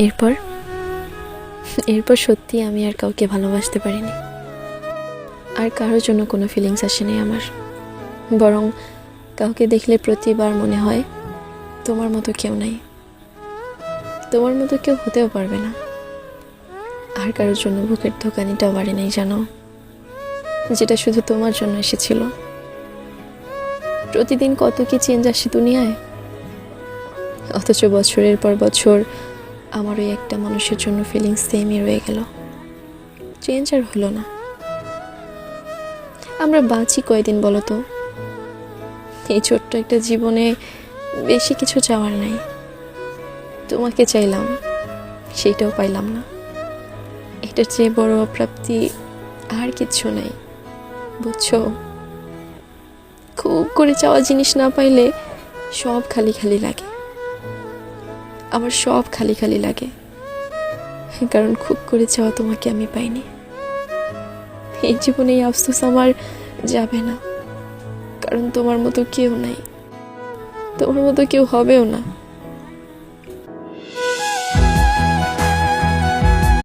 এরপর এরপর সত্যি আমি আর কাউকে ভালোবাসতে পারিনি। আর কারোর জন্য কোনো ফিলিংস আসেনি আমার, বরং কাউকে দেখলে প্রতিবার মনে হয় তোমার মতো কেউ নাই, তোমার মতো কেউ হতেও পারবে না। আর কারোর জন্য বুকের ধোকানিটাও বাড়ে নাই জানো, যেটা শুধু তোমার জন্য এসেছিল। প্রতিদিন কত কি চেঞ্জ আসে দুনিয়ায়, অথচ বছরের পর বছর আমার ওই একটা মানুষের জন্য ফিলিংস সেমই রয়ে গেল, চেঞ্জ আর হলো না। আমরা বাঁচি কয়দিন বলো তো? এই ছোট্ট একটা জীবনে বেশি কিছু চাওয়ার নাই। তোমাকে চাইলাম, সেইটাও পাইলাম না। এটার চেয়ে বড় অপ্রাপ্তি আর কিচ্ছু নাই, বুঝছো? খুব করে চাওয়া জিনিস না পাইলে সব খালি খালি লাগে, আমার সব খালি খালি লাগে, কারণ খুব করে চাওয়া তোমাকে আমি পাইনি। এই জীবনে এই আফসোস আমার যাবে না, কারণ তোমার মতো কেউ নাই, তোমার মতো কেউ হবেও না।